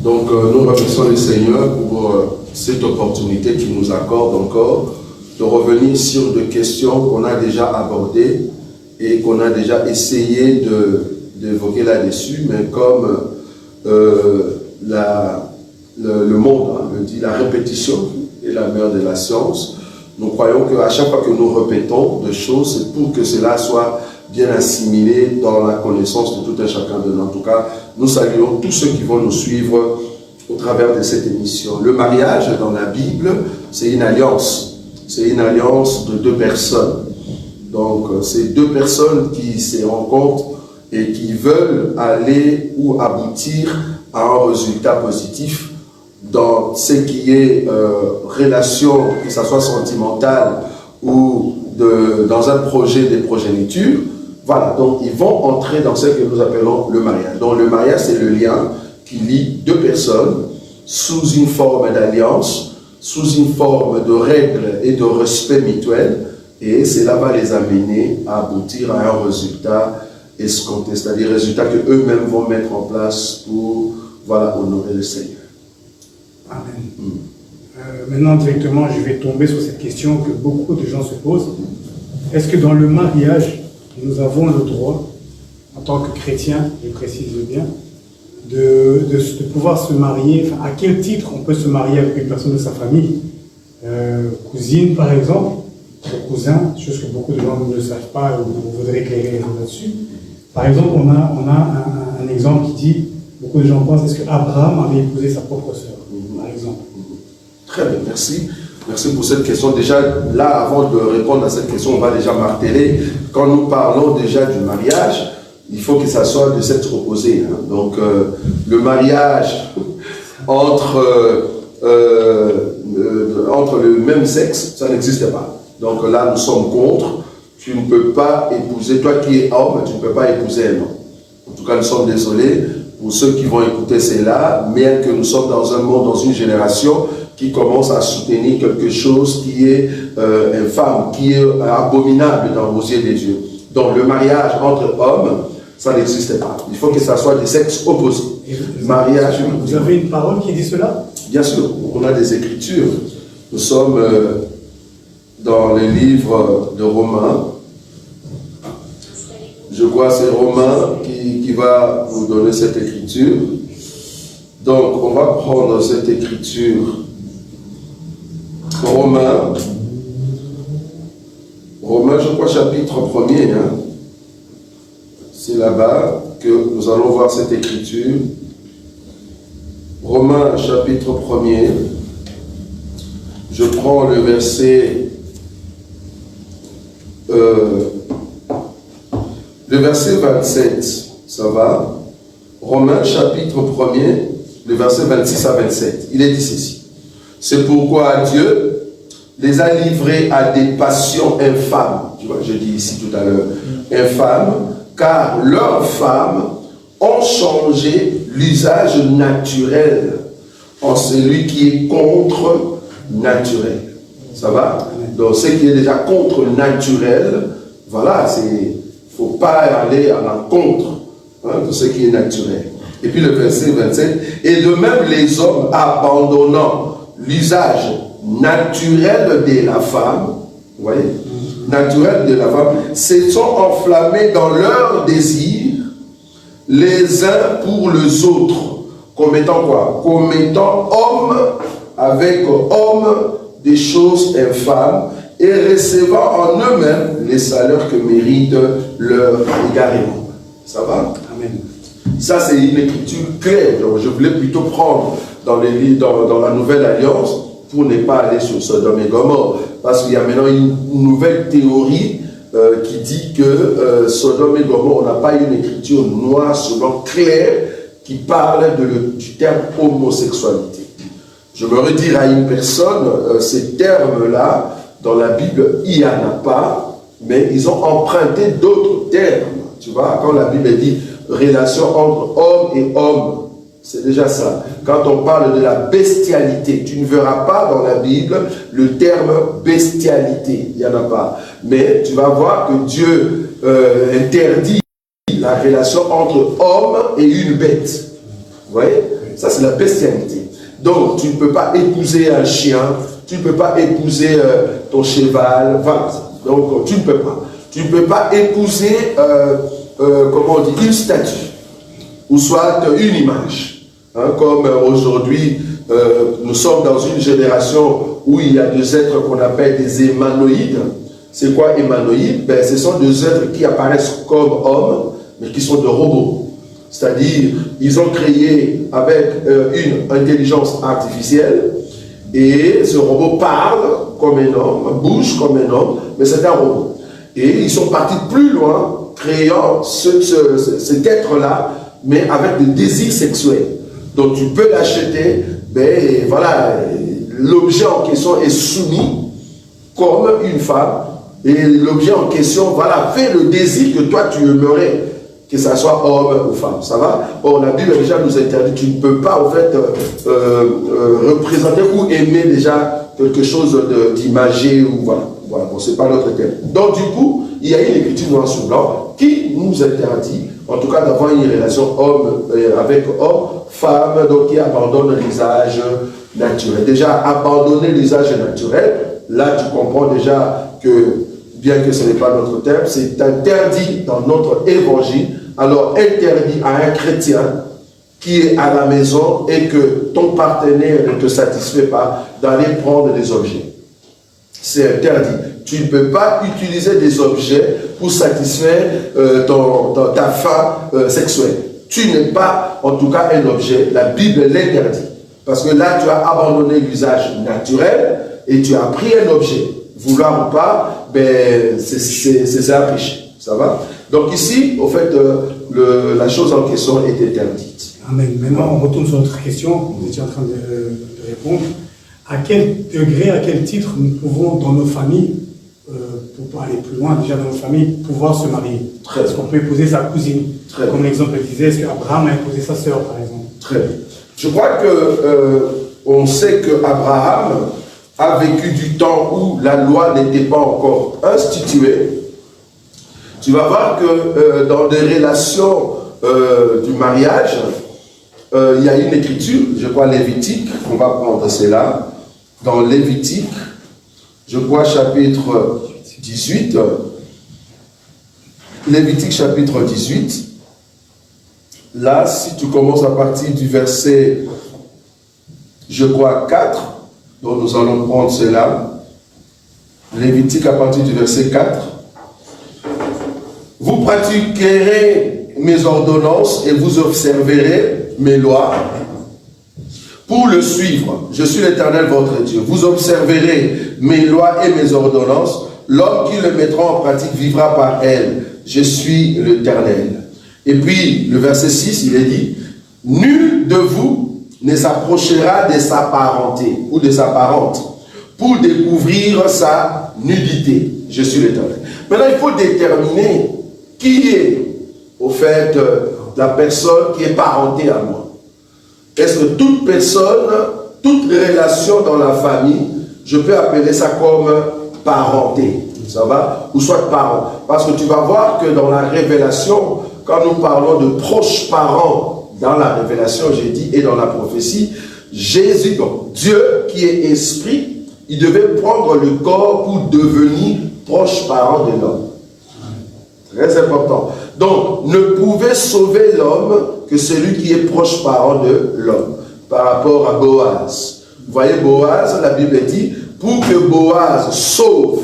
Donc nous remercions le Seigneur pour cette opportunité qu'il nous accorde encore de revenir sur des questions qu'on a déjà abordées et qu'on a déjà essayé d'évoquer là-dessus, mais comme le monde le dit, la répétition est la mère de la science. Nous croyons qu'à chaque fois que nous répétons des choses, c'est pour que cela soit bien assimilé dans la connaissance de tout un chacun de nous. En tout cas, nous saluons tous ceux qui vont nous suivre au travers de cette émission. Le mariage dans la Bible, c'est une alliance. C'est une alliance de deux personnes. Donc, c'est deux personnes qui se rencontrent et qui veulent aller ou aboutir à un résultat positif dans ce qui est relation, que ce soit sentimentale ou dans un projet de progéniture. Voilà, donc ils vont entrer dans ce que nous appelons le mariage. Donc le mariage, c'est le lien qui lie deux personnes sous une forme d'alliance, sous une forme de règles et de respect mutuel, et cela va les amener à aboutir à un résultat escompté, c'est-à-dire un résultat qu'eux-mêmes vont mettre en place pour honorer le Seigneur. Amen. Maintenant, directement, je vais tomber sur cette question que beaucoup de gens se posent. Est-ce que dans le mariage, nous avons le droit, en tant que chrétiens, je précise bien, de pouvoir se marier, enfin, à quel titre on peut se marier avec une personne de sa famille, cousine par exemple, cousin, chose que beaucoup de gens ne savent pas ou voudraient éclairer les gens là-dessus. Par exemple, on a un exemple qui dit, beaucoup de gens pensent, est-ce qu'Abraham avait épousé sa propre sœur, par exemple? Très bien, merci. Merci pour cette question. Déjà, là, avant de répondre à cette question, on va déjà marteler. Quand nous parlons déjà du mariage, il faut que ça soit de sexe opposé. Donc, le mariage entre le même sexe, ça n'existe pas. Donc là, nous sommes contre. Tu ne peux pas épouser, toi qui es homme, tu ne peux pas épouser un homme. En tout cas, nous sommes désolés pour ceux qui vont écouter cela, mais que nous sommes dans un monde, dans une génération qui commence à soutenir quelque chose qui est infâme, qui est abominable dans vos yeux des Dieu. Donc le mariage entre hommes, ça n'existe pas. Il faut que ça soit des sexes opposés. Mariage. Vous avez une parole qui dit cela? Bien sûr, on a des écritures. Nous sommes dans le livre de Romains. Je crois que c'est Romains qui va vous donner cette écriture. Donc on va prendre cette écriture. Romains, je crois, chapitre 1er. C'est là-bas que nous allons voir cette écriture. Romains, chapitre 1er. Je prends le verset 27. Ça va? Romains, chapitre 1er, le verset 26 à 27. Il est dit ceci. C'est pourquoi Dieu les a livrés à des passions infâmes. Tu vois, je dis ici tout à l'heure, infâmes, car leurs femmes ont changé l'usage naturel en celui qui est contre naturel. Ça va? Donc, ce qui est déjà contre naturel, voilà, il ne faut pas aller à l'encontre de ce qui est naturel. Et puis le verset 27, et de même les hommes abandonnant l'usage naturel de la femme, vous voyez, naturel de la femme, se sont enflammés dans leurs désirs, les uns pour les autres, commettant quoi? Commettant homme avec homme des choses infâmes et recevant en eux-mêmes les salaires que méritent leur égarement. Ça va? Amen. Ça, c'est une écriture claire. Donc, je voulais plutôt prendre dans la Nouvelle Alliance pour ne pas aller sur Sodome et Gomorrhe. Parce qu'il y a maintenant une nouvelle théorie qui dit que Sodome et Gomorrhe, on n'a pas une écriture noire sur blanc claire qui parle du terme homosexualité. Je me redire à une personne, ces termes-là, dans la Bible, il n'y en a pas, mais ils ont emprunté d'autres termes. Tu vois, quand la Bible dit relation entre homme et homme, c'est déjà ça. Quand on parle de la bestialité, tu ne verras pas dans la Bible le terme bestialité, il n'y en a pas. Mais tu vas voir que Dieu interdit la relation entre homme et une bête. Vous voyez? Ça, c'est la bestialité. Donc, tu ne peux pas épouser un chien, tu ne peux pas épouser ton cheval, voilà. Donc, tu ne peux pas. Tu ne peux pas épouser, comment on dit, une statue, ou soit une image. Hein, comme aujourd'hui, nous sommes dans une génération où il y a des êtres qu'on appelle des humanoïdes. C'est quoi humanoïdes? Ben, ce sont des êtres qui apparaissent comme hommes, mais qui sont des robots. C'est-à-dire, ils ont créé avec une intelligence artificielle, et ce robot parle comme un homme, bouge comme un homme, mais c'est un robot. Et ils sont partis plus loin, créant cet être-là, mais avec des désirs sexuels. Donc tu peux l'acheter, ben voilà, l'objet en question est soumis comme une femme, et l'objet en question, voilà, fait le désir que toi tu aimerais, que ça soit homme ou femme, ça va? Or, la Bible déjà nous interdit, tu ne peux pas, en fait, représenter ou aimer déjà quelque chose d'imagé, ou voilà. Voilà, bon, c'est pas notre thème. Donc, du coup, il y a une écriture noir sur blanc qui nous interdit, en tout cas, d'avoir une relation homme avec homme, femme, donc qui abandonne l'usage naturel. Déjà, abandonner l'usage naturel, là, tu comprends déjà que, bien que ce n'est pas notre thème, c'est interdit dans notre évangile. Alors, interdit à un chrétien qui est à la maison et que ton partenaire ne te satisfait pas d'aller prendre des objets. C'est interdit. Tu ne peux pas utiliser des objets pour satisfaire ta faim sexuelle. Tu n'es pas, en tout cas, un objet. La Bible l'interdit. Parce que là, tu as abandonné l'usage naturel et tu as pris un objet. Vouloir ou pas, ben, c'est un péché. Ça va? Donc ici, au fait, la chose en question est interdite. Amen. Maintenant, on retourne sur notre question. Vous étiez en train de répondre. À quel degré, à quel titre nous pouvons, dans nos familles, pour aller plus loin, déjà dans nos familles, pouvoir se marier? Est-ce qu'on peut épouser sa cousine? Comme l'exemple disait, est-ce qu'Abraham a épousé sa sœur, par exemple? Très bien. Je crois que on sait qu'Abraham a vécu du temps où la loi n'était pas encore instituée. Tu vas voir que dans des relations du mariage, il y a une écriture, je crois Lévitique, on va prendre cela, dans Lévitique, je crois chapitre 18, Lévitique chapitre 18, là, si tu commences à partir du verset, je crois 4, donc nous allons prendre cela, Lévitique à partir du verset 4, vous pratiquerez mes ordonnances et vous observerez mes lois pour le suivre. Je suis l'Éternel votre Dieu. Vous observerez mes lois et mes ordonnances. L'homme qui le mettra en pratique vivra par elles. Je suis l'Éternel. Et puis, le verset 6, il est dit, nul de vous ne s'approchera de sa parenté ou de sa parente pour découvrir sa nudité. Je suis l'Éternel. Maintenant, il faut déterminer qui est, au fait, la personne qui est parentée à moi. Est-ce que toute personne, toute relation dans la famille, je peux appeler ça comme parenté, ça va? Ou soit parent. Parce que tu vas voir que dans la révélation, quand nous parlons de proches parents, dans la révélation, j'ai dit, et dans la prophétie, Jésus, donc Dieu qui est esprit, il devait prendre le corps pour devenir proche parent de l'homme. Très important. Donc, ne pouvait sauver l'homme que celui qui est proche parent de l'homme, par rapport à Boaz. Vous voyez, Boaz, la Bible dit, pour que Boaz sauve,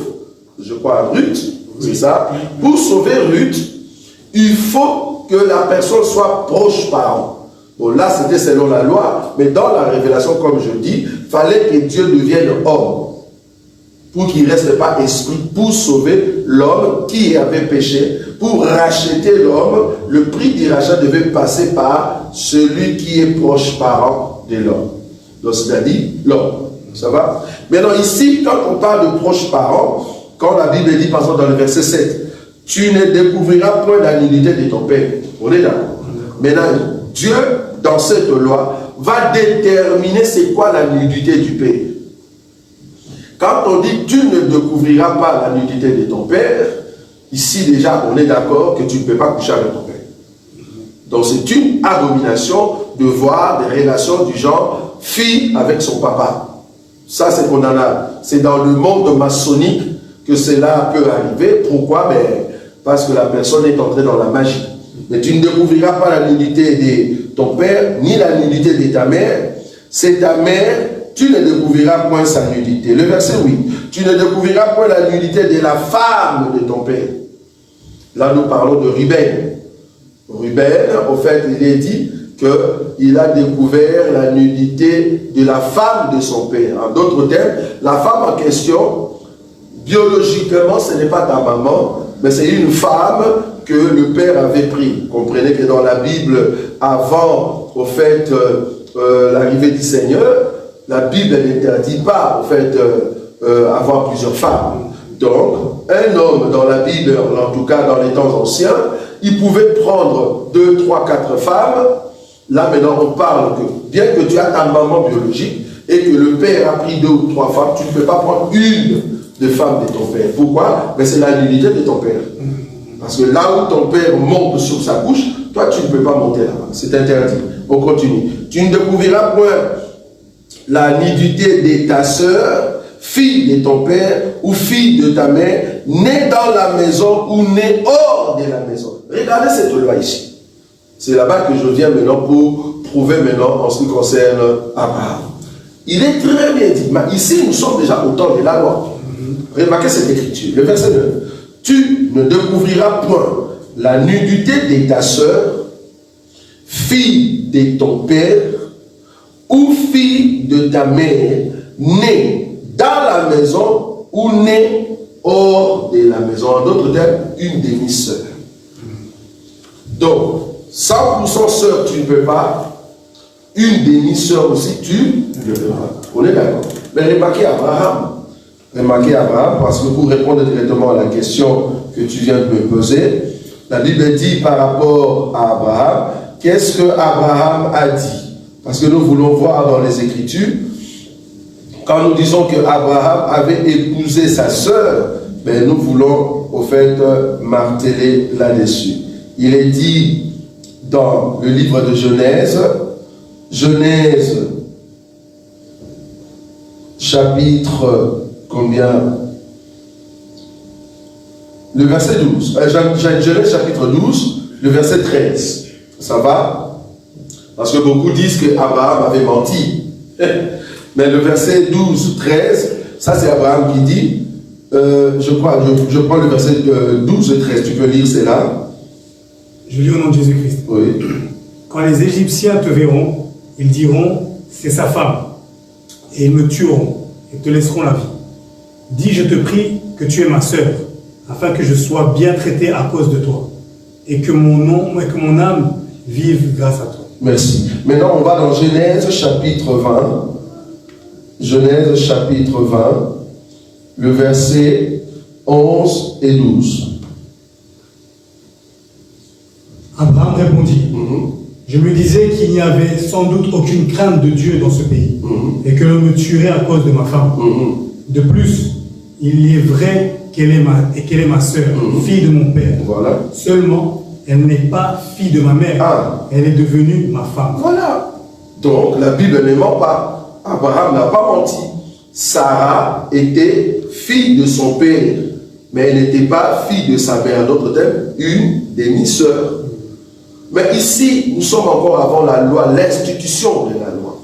je crois, Ruth, c'est ça, pour sauver Ruth, il faut que la personne soit proche parent. Bon, là, c'était selon la loi, mais dans la révélation, comme je dis, il fallait que Dieu devienne homme, pour qu'il ne reste pas esprit, pour sauver l'homme qui avait péché, pour racheter l'homme. Le prix du rachat devait passer par celui qui est proche parent de l'homme. Donc, c'est-à-dire l'homme. Ça va? Maintenant, ici, quand on parle de proche parent, quand la Bible dit, par exemple, dans le verset 7, tu ne découvriras point la nudité de ton père. On est d'accord. Maintenant, Dieu, dans cette loi, va déterminer c'est quoi la nudité du père. Quand on dit tu ne découvriras pas la nudité de ton père, ici déjà on est d'accord que tu ne peux pas coucher avec ton père. Donc c'est une abomination de voir des relations du genre fille avec son papa. Ça c'est condamnable. C'est dans le monde maçonnique que cela peut arriver. Pourquoi? Parce que la personne est entrée dans la magie. Mais tu ne découvriras pas la nudité de ton père, ni la nudité de ta mère. C'est ta mère, tu ne découvriras point sa nudité. Le verset 8. Tu ne découvriras point la nudité de la femme de ton père. Là, nous parlons de Ruben. Ruben, au fait, il est dit qu'il a découvert la nudité de la femme de son père. En d'autres termes, la femme en question, biologiquement, ce n'est pas ta maman, mais c'est une femme que le père avait pris. Comprenez que dans la Bible, avant, au fait, l'arrivée du Seigneur, la Bible n'interdit pas, au fait, avoir plusieurs femmes. Donc, un homme dans la Bible, en tout cas dans les temps anciens, il pouvait prendre 2, 3, 4 femmes. Là, maintenant, on parle que, bien que tu as ta maman biologique et que le père a pris 2 ou 3 femmes, tu ne peux pas prendre une des femmes de ton père. Pourquoi? Mais c'est la nudité de ton père. Parce que là où ton père monte sur sa couche, toi, tu ne peux pas monter là-bas. C'est interdit. On continue. Tu ne découvriras point la nudité de ta sœur, fille de ton père ou fille de ta mère, née dans la maison ou née hors de la maison. Regardez cette loi ici. C'est là-bas que je viens maintenant pour prouver maintenant en ce qui concerne Abraham. Il est très bien dit. Mais ici, nous sommes déjà au temps de la loi. Remarquez cette écriture. Le verset 9. Tu ne découvriras point la nudité de ta sœur, fille de ton père ou fille de ta mère, née dans la maison ou née hors de la maison. En d'autres termes, une demi-sœur. Donc, 100% sœur, tu ne peux pas. Une demi-sœur aussi, tu ne peux pas. On est d'accord. Mais remarquez Abraham. Remarquez Abraham, parce que pour répondre directement à la question que tu viens de me poser, la Bible dit par rapport à Abraham, qu'est-ce que Abraham a dit? Parce que nous voulons voir dans les Écritures, quand nous disons que Abraham avait épousé sa sœur, ben nous voulons au fait marteler là-dessus. Il est dit dans le livre de Genèse, Genèse chapitre combien? Le verset 12. Genèse chapitre 12, le verset 13. Ça va? Parce que beaucoup disent qu'Abraham avait menti. Mais le verset 12, 13, ça c'est Abraham qui dit, je prends le verset 12 et 13, tu peux lire, c'est là. Je lis au nom de Jésus-Christ. Oui. Quand les Égyptiens te verront, ils diront, c'est sa femme. Et ils me tueront et te laisseront la vie. Dis, je te prie, que tu es ma sœur, afin que je sois bien traité à cause de toi, et que mon âme vive grâce à toi. Merci. Maintenant, on va dans Genèse chapitre 20. Genèse chapitre 20, le verset 11 et 12. Abraham répondit, je me disais qu'il n'y avait sans doute aucune crainte de Dieu dans ce pays, et que l'on me tuerait à cause de ma femme. De plus, il est vrai qu'elle est ma sœur, fille de mon père. Voilà. Seulement, elle n'est pas fille de ma mère. Ah. Elle est devenue ma femme. Voilà. Donc, la Bible ne ment pas. Abraham n'a pas menti. Sarah était fille de son père, mais elle n'était pas fille de sa mère. En d'autres termes, une demi-sœur. Mais ici, nous sommes encore avant la loi, l'institution de la loi.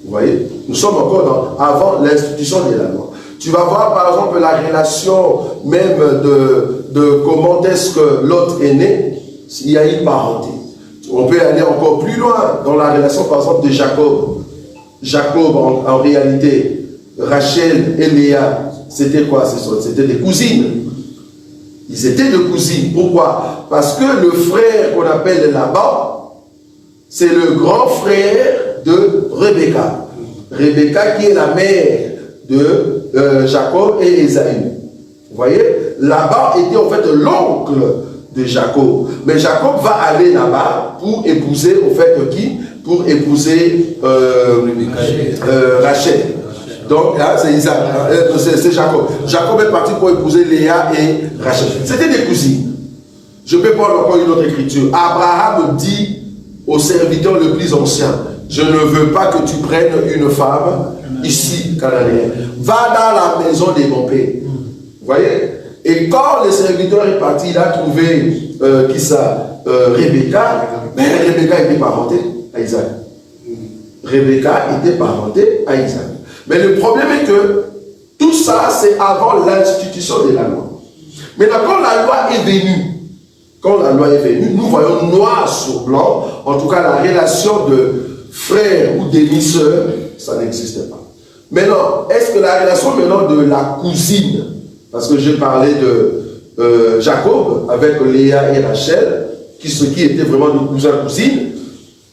Vous voyez? Nous sommes encore avant l'institution de la loi. Tu vas voir par exemple la relation même de comment est-ce que l'autre est né. Il y a une parenté. On peut aller encore plus loin dans la relation par exemple de Jacob. Jacob en réalité, Rachel et Léa, c'était quoi? C'était des cousines. Ils étaient des cousines. Pourquoi? Parce que le frère qu'on appelle Laban, c'est le grand frère de Rebecca. Rebecca qui est la mère de Jacob et Ésaü. Vous voyez? Laban était en fait l'oncle de Jacob. Mais Jacob va aller là-bas pour épouser, au fait, qui? Pour épouser Rachel. Donc, hein, c'est Isaac, c'est Jacob. Jacob est parti pour épouser Léa et Rachel. C'était des cousines. Je peux prendre encore une autre écriture. Abraham dit au serviteur le plus ancien, je ne veux pas que tu prennes une femme ici, cananéenne. Va dans la maison de mon père. Vous voyez? Et quand le serviteur est parti, il a trouvé Rebecca. Mais Rebecca était parentée à Isaac. Rebecca était parentée à Isaac. Mais le problème est que tout ça, c'est avant l'institution de la loi. Maintenant, quand la loi est venue, nous voyons noir sur blanc, en tout cas la relation de frère ou demi-sœur, ça n'existait pas. Maintenant, est-ce que la relation maintenant de la cousine, parce que j'ai parlé de Jacob avec Léa et Rachel, qui étaient vraiment de cousin-cousine,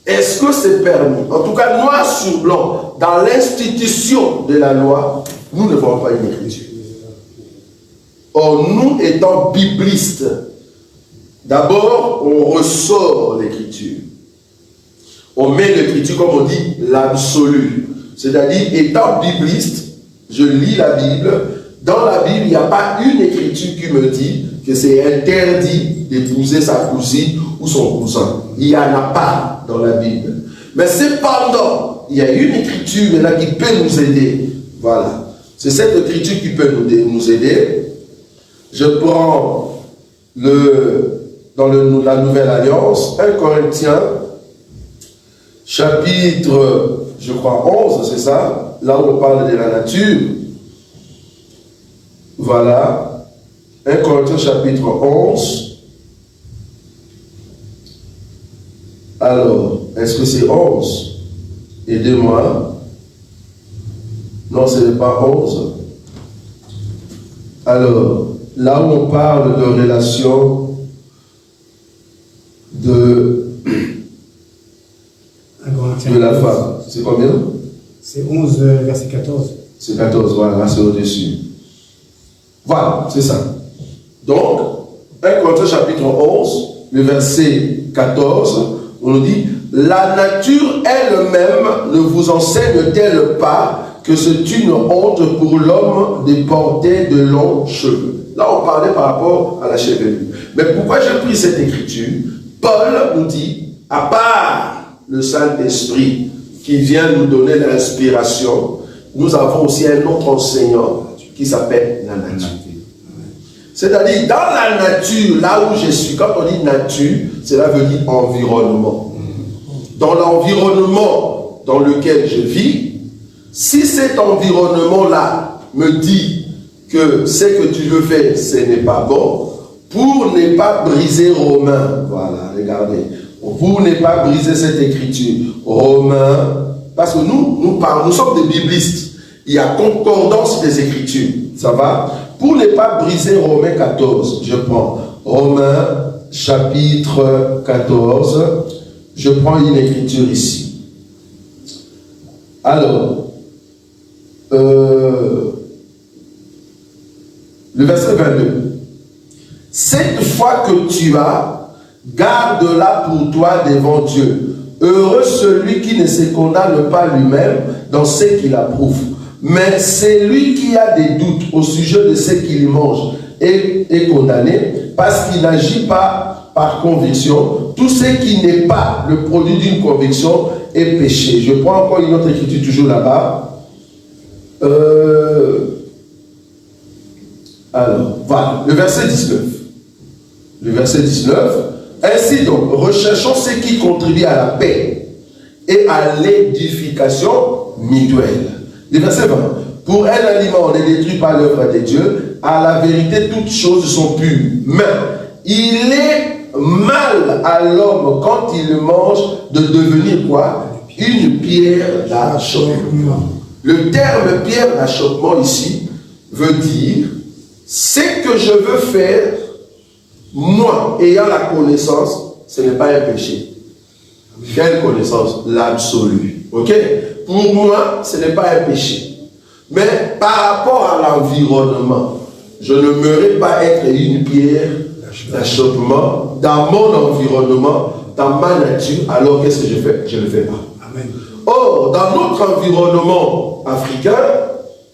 est-ce que c'est permis? En tout cas, noir sur blanc, dans l'institution de la loi, nous ne voyons pas une écriture. Or, nous étant biblistes, d'abord, on ressort l'écriture. On met l'écriture, comme on dit, l'absolu. C'est-à-dire, étant bibliste, je lis la Bible. Dans la Bible, il n'y a pas une écriture qui me dit que c'est interdit d'épouser sa cousine ou son cousin. Il n'y en a pas dans la Bible. Mais cependant, il y a une écriture là qui peut nous aider. Voilà. C'est cette écriture qui peut nous aider. Je prends dans la Nouvelle Alliance, 1 Corinthiens, chapitre, je crois, 11, c'est ça? Là où on parle de la nature. Voilà. 1 Corinthiens, chapitre 11. Alors, est-ce que c'est 11? Aidez-moi. Non, ce n'est pas 11. Alors, là où on parle de relation de la femme, c'est combien? C'est 11, verset 14. C'est 14, voilà, c'est au-dessus. Voilà, c'est ça. Donc, 1 Corinthiens chapitre 11, le verset 14, on nous dit, la nature elle-même ne vous enseigne-t-elle pas que c'est une honte pour l'homme de porter de longs cheveux? Là, on parlait par rapport à la chevelure. Mais pourquoi j'ai pris cette écriture? Paul nous dit, à part le Saint-Esprit qui vient nous donner l'inspiration, nous avons aussi un autre enseignant qui s'appelle la nature. C'est-à-dire, dans la nature, là où je suis, quand on dit nature, cela veut dire environnement. Dans l'environnement dans lequel je vis, si cet environnement-là me dit que ce que tu veux faire, ce n'est pas bon, pour ne pas briser Romains, voilà, regardez, pour ne pas briser cette écriture, Romains, parce que nous sommes des biblistes, il y a concordance des écritures, ça va? Pour ne pas briser Romains 14, je prends Romains chapitre 14, je prends une écriture ici. Alors, le verset 22. Cette foi que tu as, garde-la pour toi devant Dieu. Heureux celui qui ne se condamne pas lui-même dans ce qu'il approuve. Mais celui qui a des doutes au sujet de ce qu'il mange est condamné parce qu'il n'agit pas par conviction. Tout ce qui n'est pas le produit d'une conviction est péché. Je prends encore une autre écriture toujours là-bas. Alors, voilà, le verset 19. Le verset 19. Ainsi donc, recherchons ce qui contribue à la paix et à l'édification mutuelle. Le verset 20. Pour un aliment, on ne détruit pas l'œuvre de Dieu. À la vérité, toutes choses sont pures. Mais il est mal à l'homme quand il mange de devenir quoi? Une pierre d'achoppement. Le terme pierre d'achoppement ici veut dire ce que je veux faire, moi, ayant la connaissance, ce n'est pas un péché. Quelle connaissance? L'absolu. Ok? Pour moi, ce n'est pas un péché. Mais par rapport à l'environnement, je ne m'aimerais pas être une pierre d'achoppement dans mon environnement, dans ma nature, alors qu'est-ce que je fais? Je ne le fais pas. Amen. Or, dans notre environnement africain,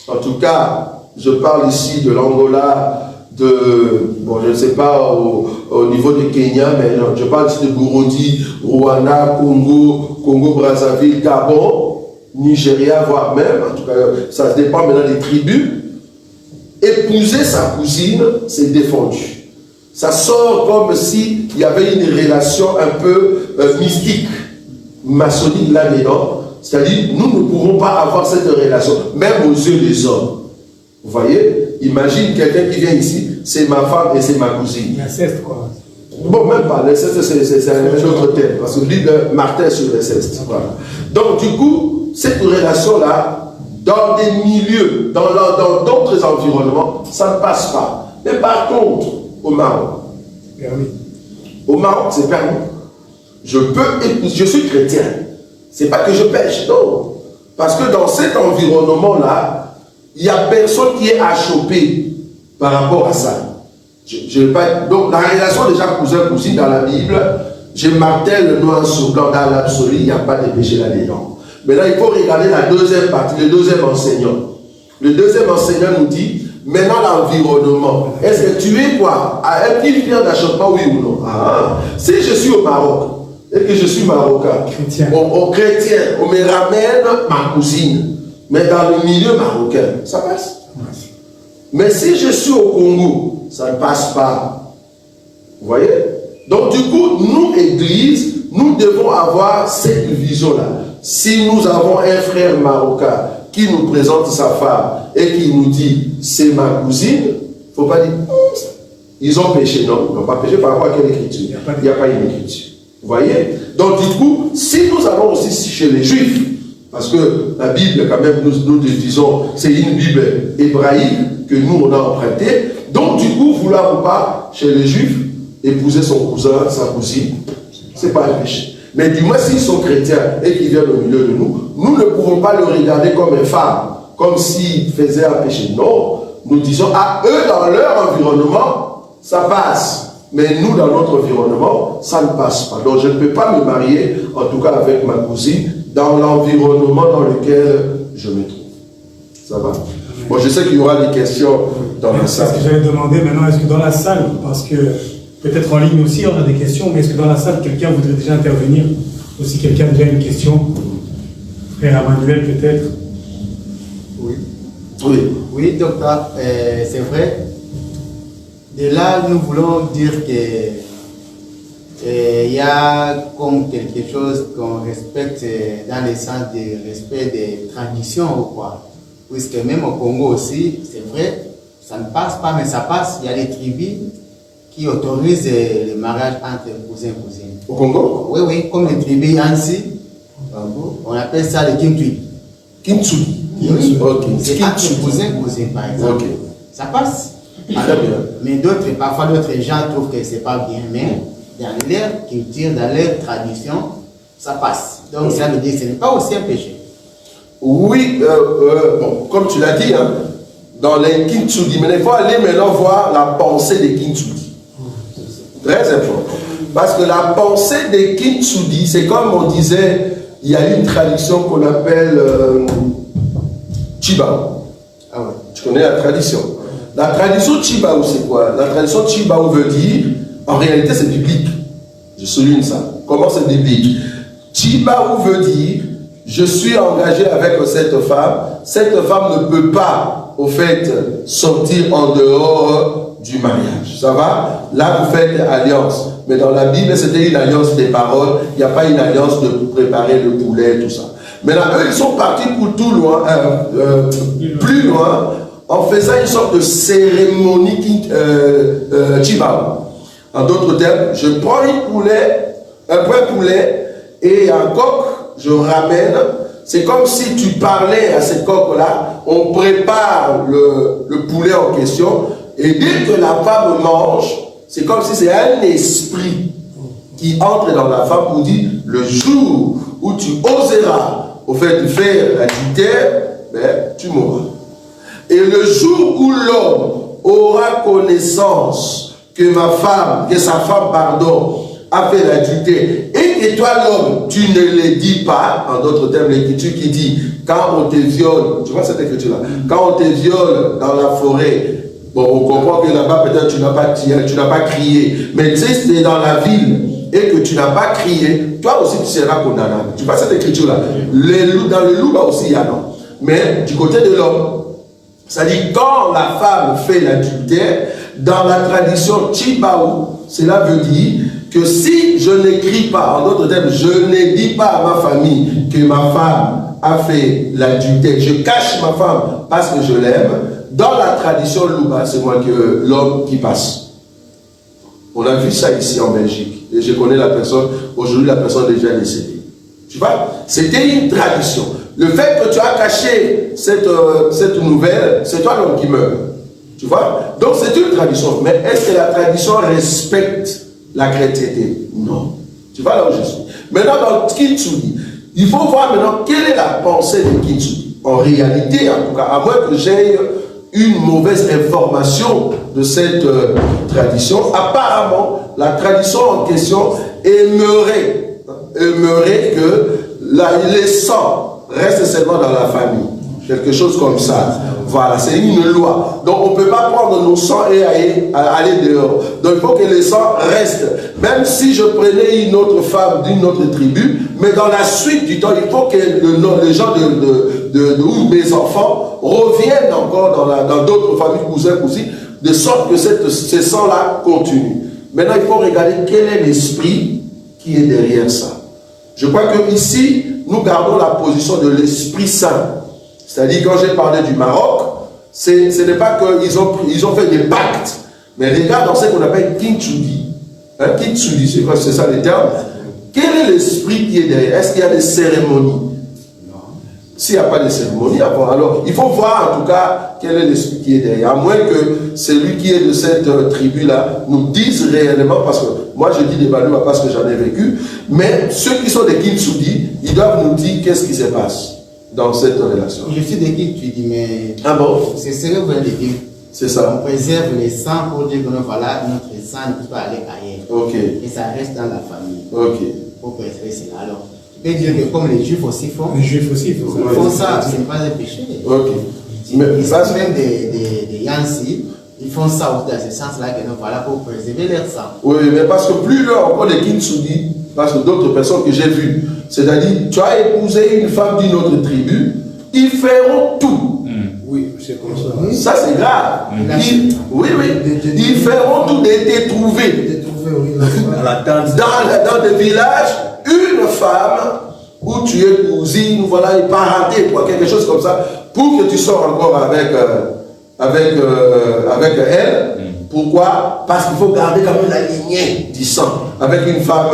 en tout cas, je parle ici de l'Angola, bon, je ne sais pas au niveau du Kenya, mais non, je parle ici de Burundi, Rwanda, Congo, Brazzaville, Gabon, Nigeria, voire même, en tout cas, ça dépend maintenant des tribus. Épouser sa cousine, c'est défendu. Ça sort comme s'il y avait une relation un peu mystique, maçonnique là-dedans. C'est-à-dire, nous ne pouvons pas avoir cette relation, même aux yeux des hommes. Vous voyez? Imagine quelqu'un qui vient ici, c'est ma femme et c'est ma cousine. L'inceste, quoi. Bon, même pas, l'inceste, c'est un autre thème, parce que lui, Martin sur l'inceste. Voilà. Donc, du coup, cette relation-là, dans des milieux, dans d'autres environnements, ça ne passe pas. Mais par contre, au Maroc, au Maroc, c'est permis. Je suis chrétien. C'est pas que je pêche, non. Parce que dans cet environnement-là, il n'y a personne qui est achoppé par rapport à ça. Donc, la relation déjà cousin-cousine dans la Bible, je martèle le noir sur blanc dans l'absolu, il n'y a pas de péché là-dedans. Mais là, il faut regarder la deuxième partie, le deuxième enseignant. Le deuxième enseignant nous dit, maintenant l'environnement. Est-ce que tu es quoi? Un petit pierre d'achoppement, oui ou non? Si je suis au Maroc, et que je suis marocain, au chrétien, on me ramène ma cousine, mais dans le milieu marocain, ça passe. Mais si je suis au Congo, ça ne passe pas. Vous voyez? Donc du coup, nous, Église, nous devons avoir cette vision-là. Si nous avons un frère marocain qui nous présente sa femme et qui nous dit c'est ma cousine, il ne faut pas dire ils ont péché. Non, ils n'ont pas péché par rapport à quelle écriture? Il n'y a pas une écriture. Vous voyez? Donc du coup, si nous allons aussi chez les Juifs, parce que la Bible, quand même, nous disons, c'est une Bible hébraïque que nous, on a empruntée. Donc du coup, vouloir ou pas, chez les Juifs, épouser son cousin, sa cousine, ce n'est pas un péché. Mais du moins, s'ils sont chrétiens et qu'ils viennent au milieu de nous, nous ne pouvons pas le regarder comme une femme, comme s'ils faisaient un péché. Non, nous disons, à eux, dans leur environnement, ça passe. Mais nous, dans notre environnement, ça ne passe pas. Donc, je ne peux pas me marier, en tout cas avec ma cousine, dans l'environnement dans lequel je me trouve. Ça va? Bon, je sais qu'il y aura des questions dans la salle. C'est ce que j'allais demander maintenant, est-ce que dans la salle, parce que peut-être en ligne aussi, on a des questions, mais est-ce que dans la salle, quelqu'un voudrait déjà intervenir? Ou si quelqu'un a déjà une question? Frère Emmanuel, peut-être? Oui, docteur, c'est vrai. De là, nous voulons dire que il y a comme quelque chose qu'on respecte dans le sens du respect des traditions ou quoi. Puisque même au Congo aussi, c'est vrai, ça ne passe pas, mais ça passe. Il y a des tribus qui autorisent le mariage entre cousins et cousines. Au Congo? Oui, comme les tribus Ansi, on appelle ça le Kintui. Kintui? Oui, okay. C'est entre cousins et cousines, par exemple. Okay. Ça passe. Alors, mais parfois d'autres gens trouvent que c'est pas bien, mais dans leur culture, dans leur tradition, ça passe. Donc ça veut dire que ce n'est pas aussi un péché. Oui, bon, comme tu l'as dit, hein, dans les Kintsugi, mais il faut aller maintenant voir la pensée des Kintsugi. Très important. Parce que la pensée des Kintsugi, c'est comme on disait, il y a une tradition qu'on appelle Chibao. Ah ouais. Tu connais la tradition? La tradition Chibao, c'est quoi? La tradition Chibao veut dire, en réalité, c'est biblique. Je souligne ça. Comment c'est biblique? Chibao veut dire, je suis engagé avec cette femme ne peut pas, au fait, sortir en dehors du mariage. Ça va? Là, vous faites alliance. Mais dans la Bible, c'était une alliance des paroles. Il n'y a pas une alliance de préparer le poulet, tout ça. Mais là, eux, ils sont partis pour tout loin, plus loin, en faisant une sorte de cérémonie Chibao. En d'autres termes, je prends un point poulet et un coq, je ramène. C'est comme si tu parlais à cette coque-là, on prépare le poulet en question, et dès que la femme mange, c'est comme si c'est un esprit qui entre dans la femme pour dire, le jour où tu oseras au fait de faire l'adultère, ben, tu mourras. Et le jour où l'homme aura connaissance que sa femme, a fait l'adultère, et que toi l'homme, tu ne le dis pas, en d'autres termes, l'écriture qui dit, quand on te viole, tu vois cette écriture-là, quand on te viole dans la forêt, Bon, on comprend que là-bas, peut-être tu n'as pas crié. Mais tu sais, c'est dans la ville et que tu n'as pas crié, toi aussi tu seras condamné. Tu vois cette écriture-là. Dans le loup, aussi, il y a non. Mais du côté de l'homme, c'est-à-dire quand la femme fait l'adultère, dans la tradition Chibaou, cela veut dire que si je n'écris pas, en d'autres termes, je ne dis pas à ma famille que ma femme a fait l'adultère, je cache ma femme parce que je l'aime, dans la tradition Louba, c'est moi que l'homme qui passe. On a vu ça ici en Belgique. Et je connais la personne, aujourd'hui la personne est déjà décédée. Tu vois, c'était une tradition. Le fait que tu as caché cette nouvelle, c'est toi l'homme qui meurt. Tu vois? Donc c'est une tradition. Mais est-ce que la tradition respecte la chrétienté? Non. Tu vois là où je suis. Maintenant, dans Kintsugi, il faut voir maintenant quelle est la pensée de Kintsugi. En réalité, en tout cas, à moins que j'aie une mauvaise information de cette tradition, apparemment, la tradition en question aimerait que les sangs restent seulement dans la famille. Quelque chose comme ça. Voilà, c'est une loi. Donc on ne peut pas prendre nos sangs et aller dehors. Donc il faut que les sangs restent. Même si je prenais une autre femme d'une autre tribu, mais dans la suite du temps, il faut que les gens ou mes enfants reviennent encore dans d'autres familles, cousins, cousines, de sorte que ces sangs-là continuent. Maintenant, il faut regarder quel est l'esprit qui est derrière ça. Je crois que ici, nous gardons la position de l'Esprit Saint. C'est-à-dire, quand j'ai parlé du Maroc, ce n'est pas qu'ils ont fait des pactes, mais regarde dans ce qu'on appelle Kintsugi. Kintsugi, c'est quoi? C'est ça le terme. Quel est l'esprit qui est derrière? Est-ce qu'il y a des cérémonies? Non. S'il n'y a pas de cérémonie, alors il faut voir en tout cas quel est l'esprit qui est derrière. À moins que celui qui est de cette tribu-là nous dise réellement, parce que moi je dis des Baloua parce que j'en ai vécu, mais ceux qui sont des Kintsugi, ils doivent nous dire qu'est-ce qui se passe dans cette relation. Je suis des Kintsugi, mais ah bon? C'est ce que vous venez de dire. C'est ça. On préserve les sangs pour dire que voilà, notre sang ne peut pas aller ailleurs. Ok. Et ça reste dans la famille. Ok. Pour préserver cela. Alors, tu peux dire que comme les Juifs aussi font. Les Juifs aussi font ça, ce n'est pas un péché. Ok. Ils sont même des Yansi, ils font ça aussi dans ce sens-là que nous voilà pour préserver leur sang. Oui, mais parce que plus là encore les Kintsugi, parce que d'autres personnes que j'ai vues, c'est-à-dire tu as épousé une femme d'une autre tribu, ils feront tout. Oui, c'est comme ça. Ça c'est grave. Ils feront tout de te trouver. Dans des villages, une femme où tu es cousine, voilà, et parenté, quelque chose comme ça, pour que tu sors encore avec elle. Pourquoi? Parce qu'il faut garder quand même la lignée du sang. Avec une femme.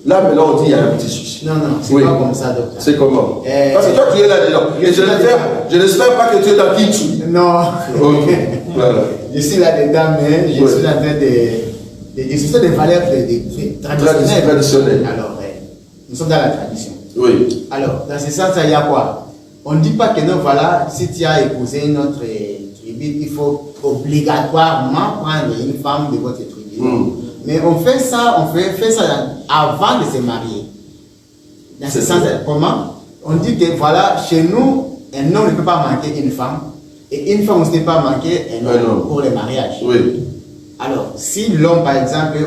Là, maintenant, on dit qu'il y a un petit souci. Non, c'est pas comme ça, docteur. C'est comment? Parce que toi, tu es là-dedans. Et je n'espère pas que tu es dans Kintsugi. Non. Ok. Voilà. Je suis là-dedans, mais je suis en train de discuter des valeurs traditionnelles. Alors, nous sommes dans la tradition. Oui. Alors, dans ce sens-là, il y a quoi? On ne dit pas que non, voilà, si tu as épousé une autre tribu, il faut obligatoirement prendre une femme de votre tribu. Mais on fait ça avant de se marier. Dans ce sens-là, comment? On dit que voilà, chez nous, un homme ne peut pas manquer une femme, et une femme ne peut pas manquer un homme pour le mariage. Oui. Alors, si l'homme, par exemple,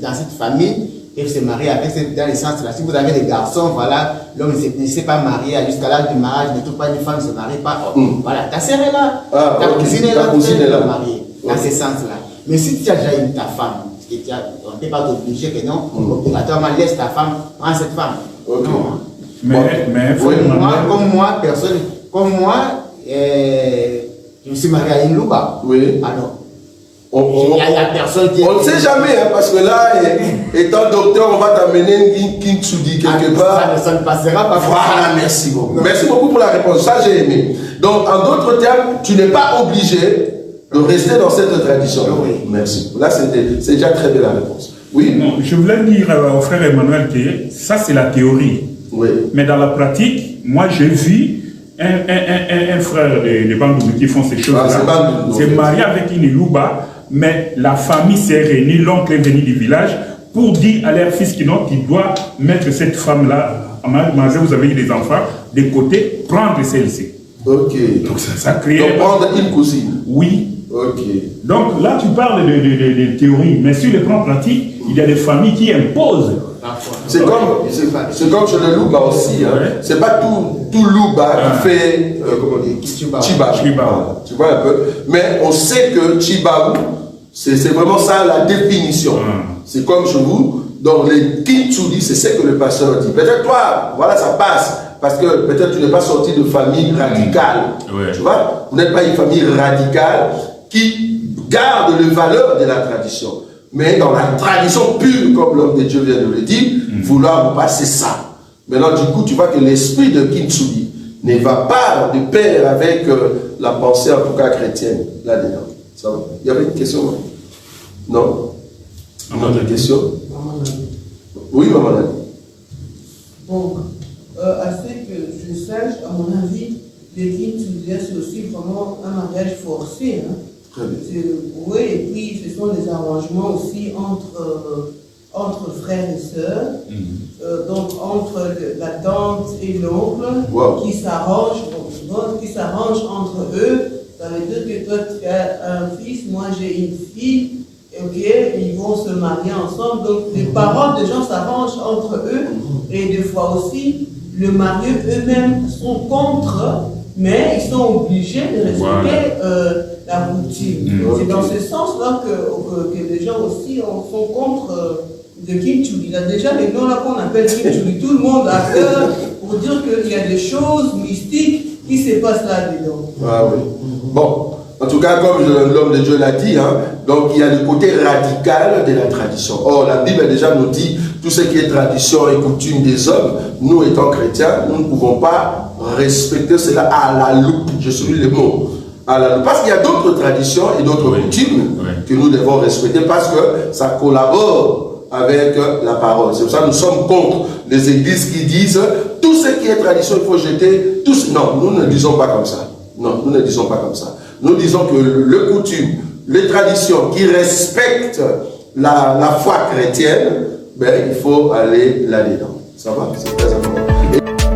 dans cette famille, il se marie avec dans le sens là. Si vous avez des garçons, voilà, l'homme ne s'est pas marié jusqu'à l'âge du mariage, ne trouve pas une femme, ne se marie pas. Voilà, ta sœur est là, ta cousine est là, tu peux marier dans ce sens-là. Mais si tu as déjà eu ta femme, on ne peut pas t'obliger que non, obligatoirement laisse ta femme, prends cette femme. Okay. Non. Mais comme moi, je me suis marié à une louba. Oui. Alors, il y a personne qui... On ne sait jamais, hein, parce que là, étant docteur, on va t'amener une Kintsugi quelque part. Ça ne passera pas. Voilà, merci beaucoup. Merci beaucoup pour la réponse. Ça, j'ai aimé. Donc, en d'autres termes, tu n'es pas obligé de rester dans cette tradition. Oui. Merci. Là, c'est déjà très bien la réponse. Oui. Non, je voulais dire au frère Emmanuel que ça, c'est la théorie. Oui. Mais dans la pratique, moi, j'ai vu un frère de Bandou qui font ces choses-là. C'est marié avec une louba, mais la famille s'est réunie, l'oncle est venu du village pour dire à leur fils qu'il doit mettre cette femme-là, vous avez eu des enfants, de côté, prendre celle-ci. Ok. Donc ça crée... Donc prendre une cousine. Oui. Ok. Donc là, tu parles de théorie, mais sur le plan pratique, il y a des familles qui imposent. C'est comme chez le Louba aussi. Hein. Ouais. C'est pas tout Louba qui fait comment dire, Chiba. Tu vois un peu. Mais on sait que Chiba, c'est vraiment ça la définition. C'est comme chez vous. Donc les Kintsuli, c'est ce que le pasteur dit. Peut-être toi, voilà, ça passe. Parce que peut-être tu n'es pas sorti de famille radicale. Ouais. Tu vois, vous n'êtes pas une famille radicale qui garde les valeurs de la tradition. Mais dans la tradition pure, comme l'homme de Dieu vient de le dire, vouloir ou pas, c'est ça. Maintenant, du coup, tu vois que l'esprit de Kintsuli ne va pas de pair avec la pensée, en tout cas chrétienne, là-dedans. Ça va? Il y avait une question? Non? Une autre question? Oui, maman. Bon, à ce que je sache, à mon avis, les Kintsuli, c'est aussi vraiment un mariage forcé. Hein? Oui, et puis ce sont des arrangements aussi entre frères et sœurs, donc entre la tante et l'oncle, qui s'arrangent entre eux. Ça veut dire que toi tu as un fils, moi j'ai une fille, ok, ils vont se marier ensemble. Donc les parents des gens s'arrangent entre eux, et des fois aussi, le marié eux-mêmes sont contre, mais ils sont obligés de respecter la coutume. C'est dans ce sens-là que les gens aussi sont contre de Kintsuli. Il y a déjà les noms-là qu'on appelle Kintsuli. Tout le monde a peur pour dire qu'il y a des choses mystiques qui se passent là-dedans. Ah oui. Bon, en tout cas, comme l'homme de Dieu l'a dit, hein, donc il y a le côté radical de la tradition. Or, la Bible déjà nous dit tout ce qui est tradition et coutume des hommes. Nous, étant chrétiens, nous ne pouvons pas respecter cela à la loupe. Je souligne les mots. Parce qu'il y a d'autres traditions et d'autres coutumes que nous devons respecter parce que ça collabore avec la parole. C'est pour ça que nous sommes contre les églises qui disent tout ce qui est tradition, il faut jeter. Non, nous ne disons pas comme ça. Non, nous ne disons pas comme ça. Nous disons que le coutume, les traditions qui respectent la foi chrétienne, ben, il faut aller là-dedans. Ça va? C'est très important.